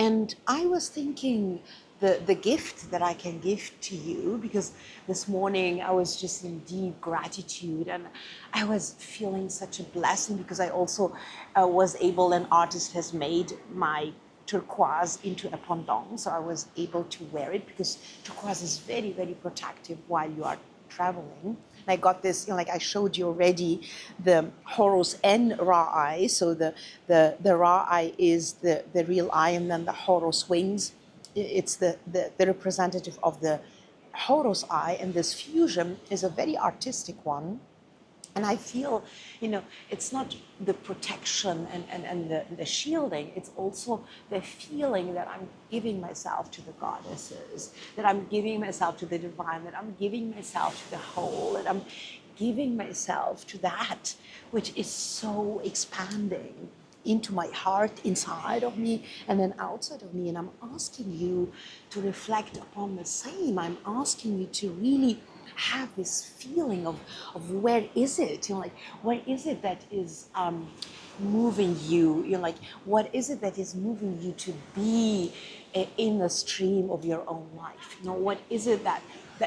And I was thinking the gift that I can give to you, because this morning I was just in deep gratitude and I was feeling such a blessing because I also was able, an artist has made my turquoise into a pendant. So I was able to wear it because turquoise is very, very protective while you are traveling. And I got this, like I showed you already, the Horus and Ra eye. So the Ra eye is the real eye, and then the Horus wings, it's the representative of the Horus eye. And this fusion is a very artistic one. And I feel, it's not the protection and the shielding, it's also the feeling that I'm giving myself to the goddesses, that I'm giving myself to the divine, that I'm giving myself to the whole, that I'm giving myself to that which is so expanding into my heart, inside of me, and then outside of me. And I'm asking you to reflect upon the same. I'm asking you to really have this feeling of where is it, like what is it that is moving you, like what is it that is moving you to be in the stream of your own life, what is it that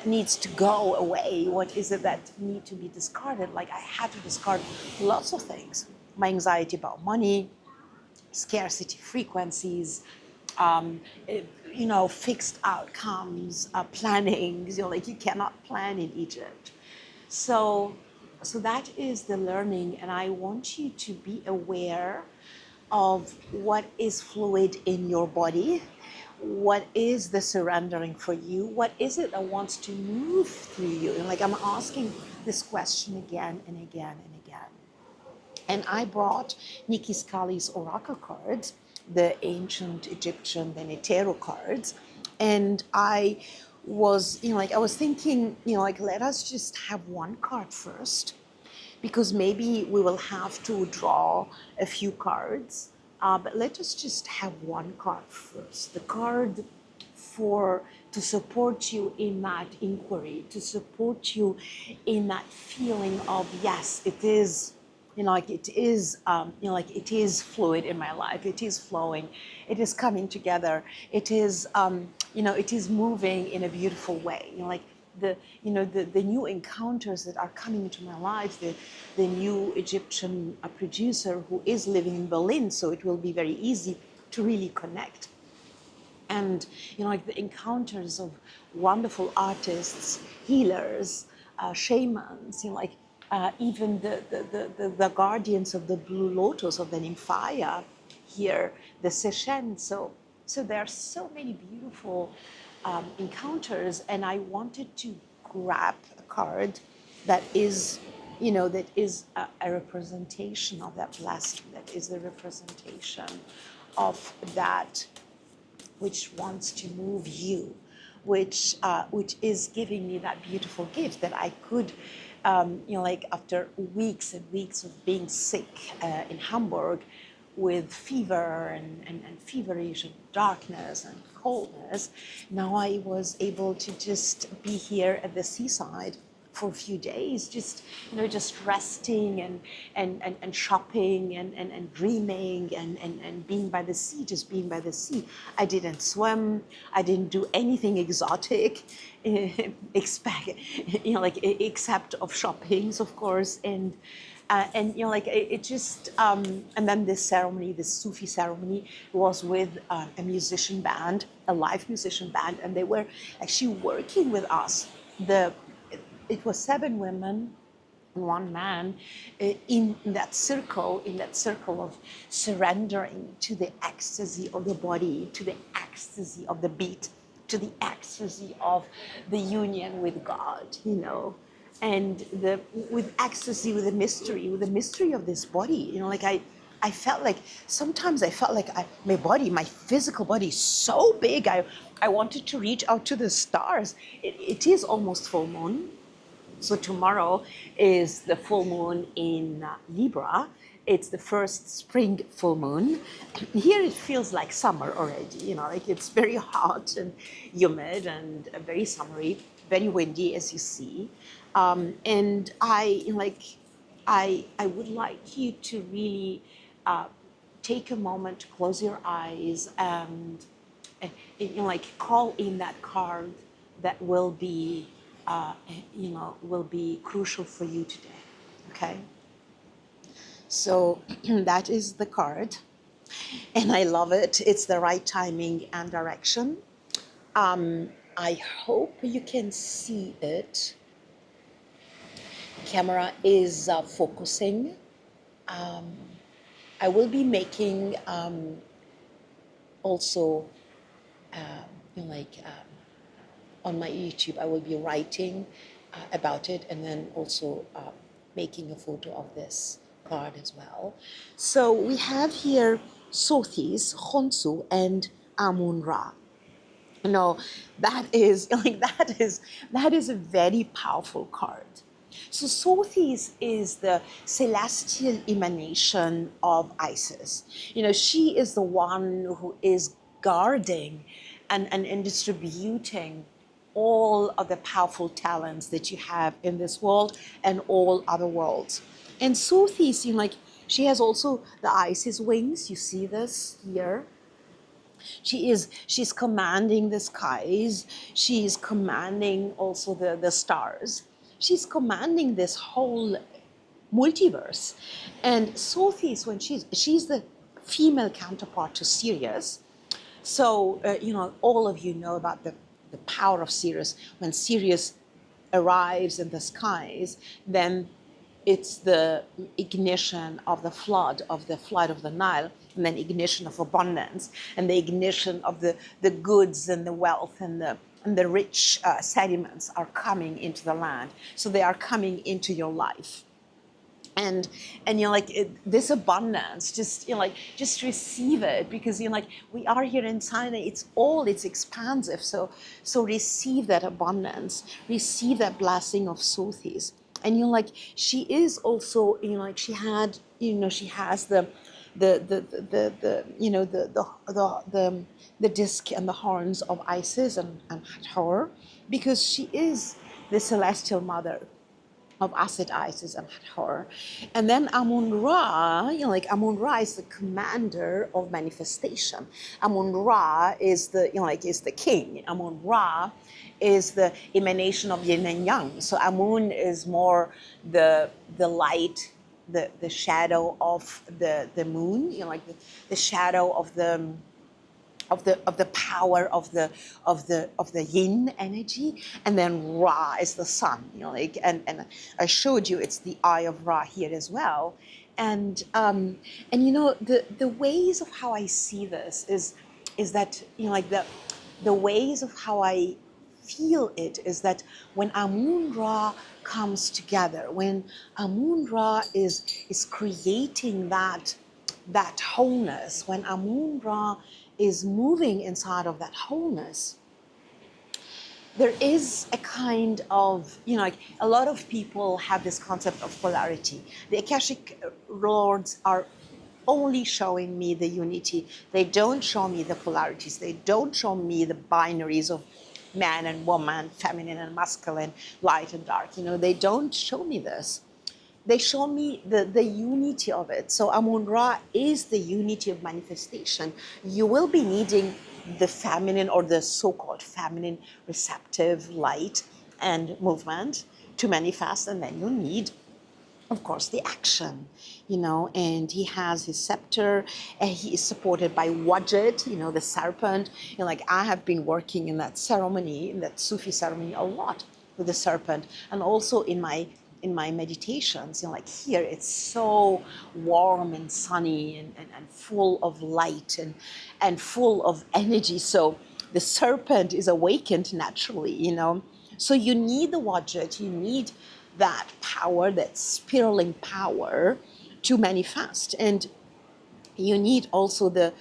needs to go away, what is it that need to be discarded. Like I had to discard lots of things, my anxiety about money, scarcity frequencies, fixed outcomes, planning. Like you cannot plan in Egypt. So that is the learning, and I want you to be aware of what is fluid in your body, what is the surrendering for you, what is it that wants to move through you. And like I'm asking this question again and again and again. And I brought Nicki Scully's oracle cards, the ancient Egyptian, the Neteru cards. And I was, I was thinking, let us just have one card first, because maybe we will have to draw a few cards. But let us just have one card first. The card to support you in that inquiry, to support you in that feeling of, yes, it is, it is fluid in my life. It is flowing. It is coming together. It is, it is moving in a beautiful way. The new encounters that are coming into my life, the new Egyptian producer who is living in Berlin, so it will be very easy to really connect. And the encounters of wonderful artists, healers, shamans, even the guardians of the blue lotus of the Nymphaya here, the Seshen. So there are so many beautiful encounters, and I wanted to grab a card that is, that is a representation of that blessing, that is the representation of that which wants to move you, which is giving me that beautiful gift that I could, after weeks and weeks of being sick in Hamburg with fever and feverish and darkness and coldness, now I was able to just be here at the seaside for a few days, just resting and shopping and dreaming and being by the sea, just being by the sea. I didn't swim, I didn't do anything exotic, except of shoppings, of course, and it just and then this ceremony, this Sufi ceremony, was with a musician band, a live musician band, and they were actually working with us. It was 7 women and 1 man in that circle of surrendering to the ecstasy of the body, to the ecstasy of the beat, to the ecstasy of the union with God, and with ecstasy, with the mystery of this body, I felt like, sometimes I felt like my physical body is so big, I wanted to reach out to the stars. It is almost full moon. So tomorrow is the full moon in Libra. It's the first spring full moon. Here it feels like summer already, it's very hot and humid and very summery, very windy, as you see. And I would like you to really take a moment to close your eyes and, like call in that card that will be, will be crucial for you today. Okay. So that is the card, and I love it. It's the right timing and direction. I hope you can see it. Camera is focusing. I will be making also, on my YouTube, I will be writing about it, and then also making a photo of this card as well. So we have here Sothis, Khonsu, and Amun-Ra. No, that is that is a very powerful card. So Sothis is the celestial emanation of Isis. She is the one who is guarding and distributing all of the powerful talents that you have in this world and all other worlds. And Sothis, she has also the Isis wings. You see this here. She's commanding the skies. She's commanding also the stars. She's commanding this whole multiverse. And Sothis, when she's the female counterpart to Sirius. So all of you know about the power of Sirius. When Sirius arrives in the skies, then it's the ignition of the flood of the Nile, and then ignition of abundance, and the ignition of the goods and the wealth and the rich sediments are coming into the land. So they are coming into your life. And this abundance, just receive it, because we are here in China. It's expansive. So receive that abundance, receive that blessing of Sothis. And she is also she has the disc and the horns of Isis and Hathor, because she is the celestial mother of Asid, Isis, and Hathor. And then Amun-Ra, Amun-Ra is the commander of manifestation. Amun-Ra is the king. Amun-Ra is the emanation of yin and yang. So Amun is more the light, the shadow of the moon, the shadow of the power of the yin energy, and then Ra is the sun. And I showed you it's the eye of Ra here as well. And the ways of how I see this is that the ways of how I feel it is that when Amun-Ra comes together, when Amun-Ra is creating that wholeness, when Amun-Ra is moving inside of that wholeness, there is a kind of, a lot of people have this concept of polarity. The Akashic Lords are only showing me the unity. They don't show me the polarities. They don't show me the binaries of man and woman, feminine and masculine, light and dark. They don't show me this. They show me the unity of it. So Amun-Ra is the unity of manifestation. You will be needing the feminine, or the so-called feminine receptive light and movement to manifest, and then you need, of course, the action, and he has his scepter, and he is supported by Wajid, the serpent. I have been working in that ceremony, in that Sufi ceremony, a lot with the serpent, and also in my meditations. Here it's so warm and sunny and full of light and full of energy. So the serpent is awakened naturally, So you need the Wajid, you need that power, that spiraling power to manifest. And you need also the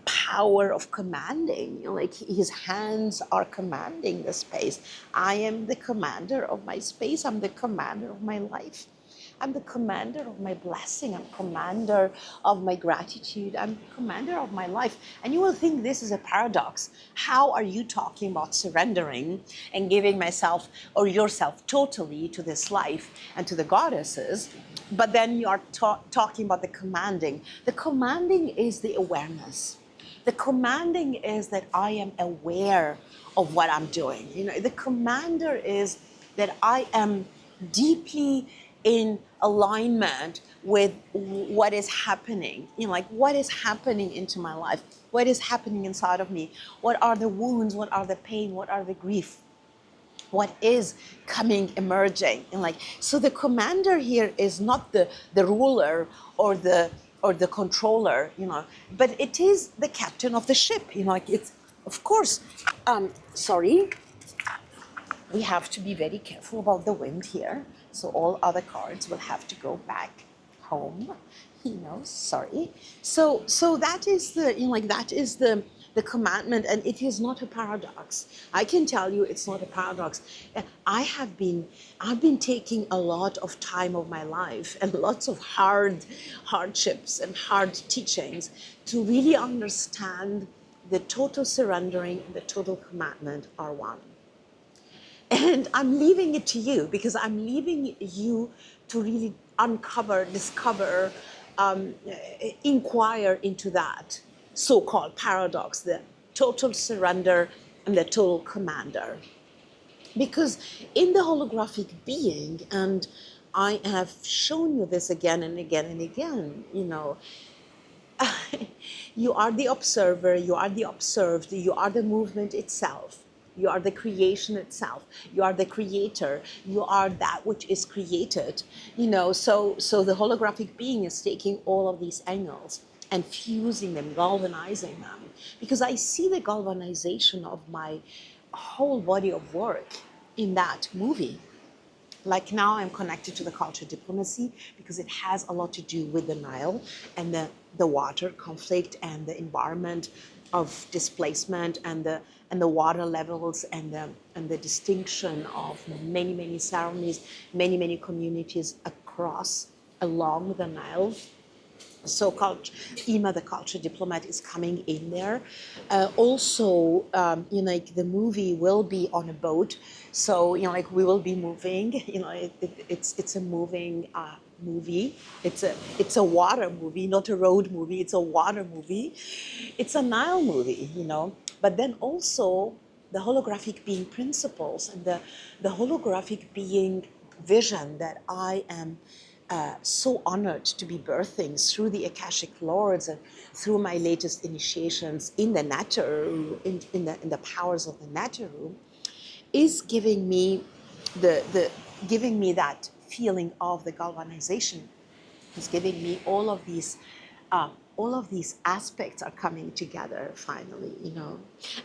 power of commanding. His hands are commanding the space. I am the commander of my space. I'm the commander of my life. I'm the commander of my blessing. I'm commander of my gratitude. I'm commander of my life. And you will think this is a paradox. How are you talking about surrendering and giving myself or yourself totally to this life and to the goddesses? But then you are talking about the commanding. The commanding is the awareness. The commanding is that I am aware of what I'm doing. The commander is that I am deeply in alignment with what is happening. Like what is happening into my life? What is happening inside of me? What are the wounds? What are the pain? What are the grief? What is coming, emerging? So the commander here is not the ruler or the controller, but it is the captain of the ship. It's, of course, sorry, we have to be very careful about the wind here. So all other cards will have to go back home. Sorry. So that is the commandment, and it is not a paradox. I can tell you it's not a paradox. I've been taking a lot of time of my life and lots of hardships and hard teachings to really understand the total surrendering and the total commandment are one. And I'm leaving it to you, because I'm leaving you to really uncover, discover, inquire into that so-called paradox, the total surrender and the total commander. Because in the holographic being, and I have shown you this again and again and again, you are the observer, you are the observed, you are the movement itself. You are the creation itself. You are the creator. You are that which is created. So the holographic being is taking all of these angles and fusing them, galvanizing them. Because I see the galvanization of my whole body of work in that movie. Like now I'm connected to the culture diplomacy because it has a lot to do with the Nile and the water conflict and the environment of displacement and the water levels and the distinction of many ceremonies, many communities along the Nile. So Ima, the culture diplomat, is coming in there. Also, the movie will be on a boat. So, we will be moving. It's a moving movie. It's a water movie, not a road movie. It's a water movie. It's a Nile movie, But then also the holographic being principles and the holographic being vision that I am so honored to be birthing through the Akashic Lords and through my latest initiations in the Neteru, in the powers of the Neteru, is giving me giving me that feeling of the galvanization. It's giving me all of these aspects are coming together finally,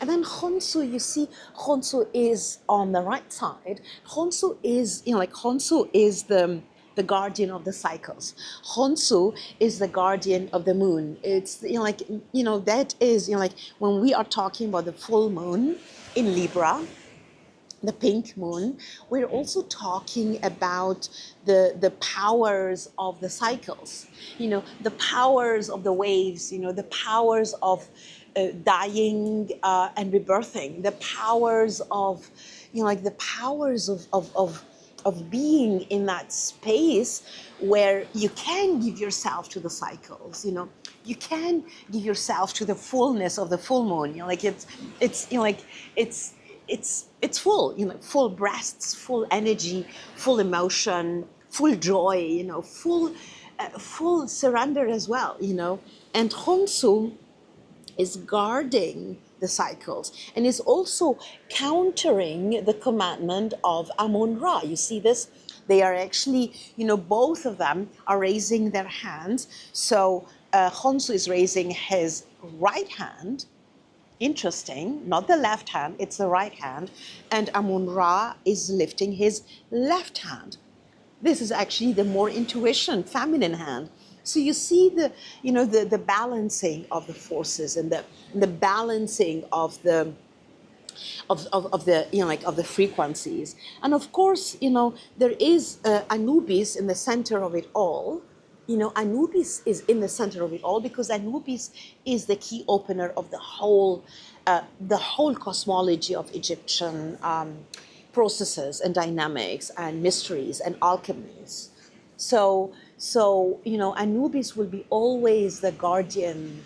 And then Khonsu, you see, Khonsu is on the right side. Khonsu is, Khonsu is the guardian of the cycles. Khonsu is the guardian of the moon. It's, that is, when we are talking about the full moon in Libra, the pink moon, we're also talking about the powers of the cycles, the powers of the waves, the powers of dying and rebirthing, the powers of, the powers of being in that space where you can give yourself to the cycles, you can give yourself to the fullness of the full moon, it's full, full breasts, full energy, full emotion, full joy, full surrender as well, And Khonsu is guarding the cycles and is also countering the commandment of Amun-Ra. You see this? They are actually, both of them are raising their hands. So Khonsu is raising his right hand. Interesting, not the left hand, it's the right hand. And Amun-Ra is lifting his left hand. This is actually the more intuition, feminine hand. So you see the balancing of the forces and the balancing of the of the like of the frequencies. And of course, there is Anubis in the center of it all. Anubis is in the center of it all because Anubis is the key opener of the whole cosmology of Egyptian processes and dynamics and mysteries and alchemies. So Anubis will be always the guardian,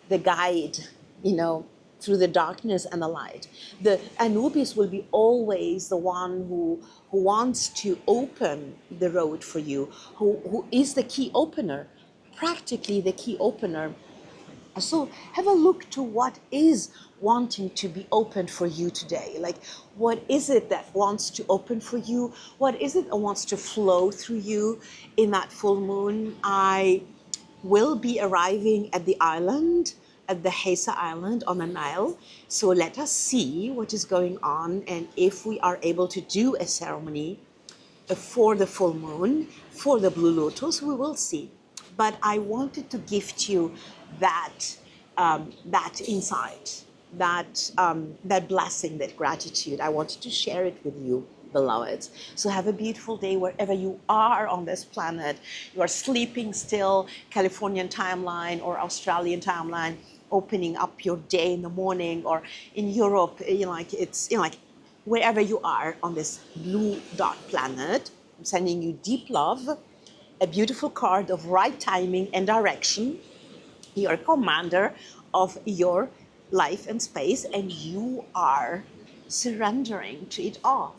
the guide, through the darkness and the light. The Anubis will be always the one who wants to open the road for you, who is the key opener, practically the key opener. So have a look to what is wanting to be opened for you today. Like, what is it that wants to open for you? What is it that wants to flow through you in that full moon? I will be arriving at the island, at the Hesa Island on the Nile. So let us see what is going on and if we are able to do a ceremony for the full moon, for the Blue Lotus, we will see. But I wanted to gift you that insight, that blessing, that gratitude. I wanted to share it with you, beloveds. So have a beautiful day wherever you are on this planet. You are sleeping still, Californian timeline or Australian timeline, opening up your day in the morning, or in Europe, like wherever you are on this blue dot planet. I'm sending you deep love, a beautiful card of right timing and direction. You're a commander of your life and space, and you are surrendering to it all,